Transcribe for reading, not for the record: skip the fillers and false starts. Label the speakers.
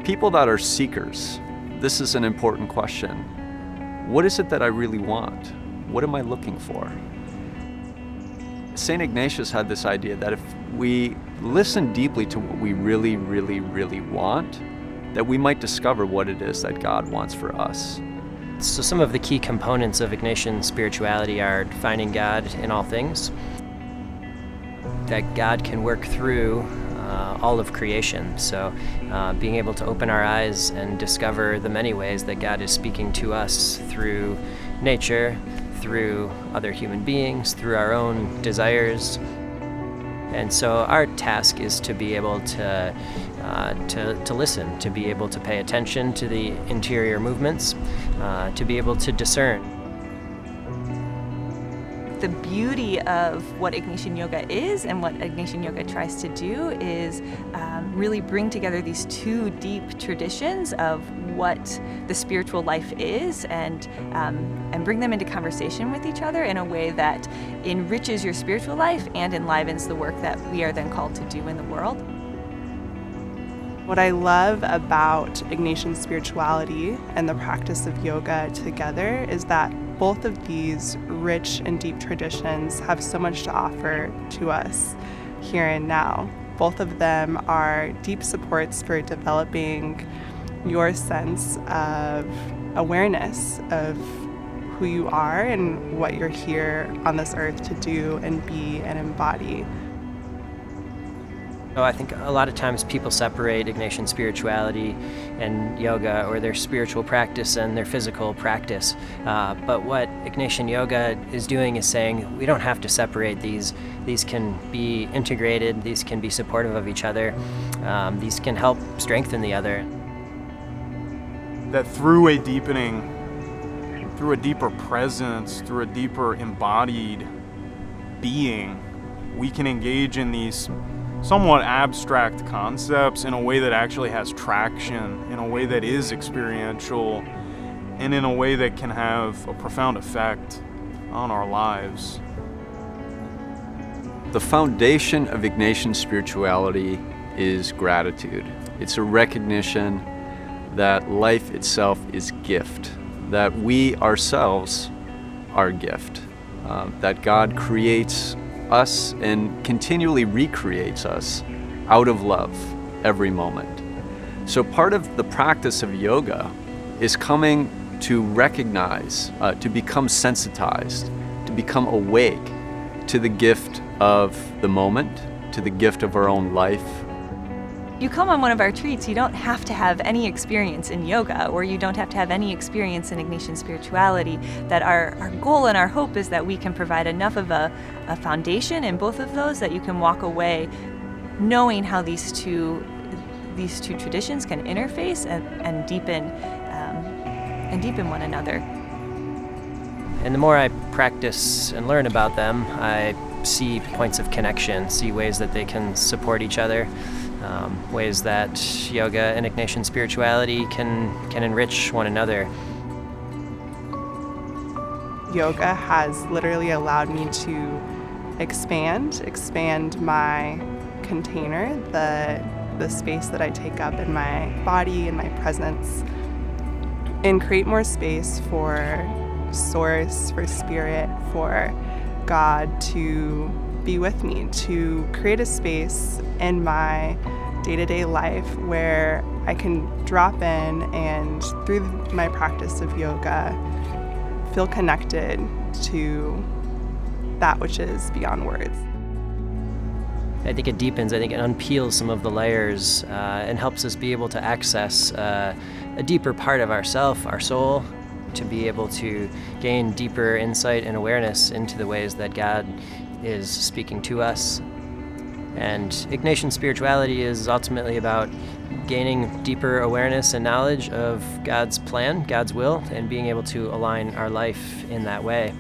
Speaker 1: People that are seekers, this is an important question. What is it that I really want? What am I looking for? St. Ignatius had this idea that if we listen deeply to what we really, really, really want, that we might discover what it is that God wants for us.
Speaker 2: So some of the key components of Ignatian spirituality are finding God in all things, that God can work through all of creation. So being able to open our eyes and discover the many ways that God is speaking to us through nature, through other human beings, through our own desires. And so our task is to be able to listen, to be able to pay attention to the interior movements, to be able to discern.
Speaker 3: The beauty of what Ignatian Yoga is and what Ignatian Yoga tries to do is really bring together these two deep traditions of what the spiritual life is and bring them into conversation with each other in a way that enriches your spiritual life and enlivens the work that we are then called to do in the world.
Speaker 4: What I love about Ignatian spirituality and the practice of yoga together is that both of these rich and deep traditions have so much to offer to us here and now. Both of them are deep supports for developing your sense of awareness of who you are and what you're here on this earth to do and be and embody.
Speaker 2: I think a lot of times people separate Ignatian spirituality and yoga, or their spiritual practice and their physical practice. But what Ignatian Yoga is doing is saying we don't have to separate these. These can be integrated, these can be supportive of each other, these can help strengthen the other.
Speaker 5: That through a deepening, through a deeper presence, through a deeper embodied being, we can engage in these somewhat abstract concepts in a way that actually has traction, in a way that is experiential, and in a way that can have a profound effect on our lives.
Speaker 1: The foundation of Ignatian spirituality is gratitude. It's a recognition that life itself is gift, that we ourselves are gift, that God creates us and continually recreates us out of love every moment. So part of the practice of yoga is coming to recognize, to become sensitized, to become awake to the gift of the moment, to the gift of our own life.
Speaker 3: You come on one of our retreats, you don't have to have any experience in yoga, or you don't have to have any experience in Ignatian spirituality. That our goal and our hope is that we can provide enough of a foundation in both of those that you can walk away knowing how these two traditions can interface and deepen one another.
Speaker 2: And the more I practice and learn about them, I see points of connection, see ways that they can support each other. Ways that yoga and Ignatian spirituality can enrich one another.
Speaker 4: Yoga has literally allowed me to expand my container, the space that I take up in my body and my presence, and create more space for Source, for Spirit, for God to be with me, to create a space in my day-to-day life where I can drop in and through my practice of yoga feel connected to that which is beyond words.
Speaker 2: I think it deepens, I think it unpeels some of the layers and helps us be able to access a deeper part of ourself, our soul, to be able to gain deeper insight and awareness into the ways that God is speaking to us. And Ignatian spirituality is ultimately about gaining deeper awareness and knowledge of God's plan, God's will, and being able to align our life in that way.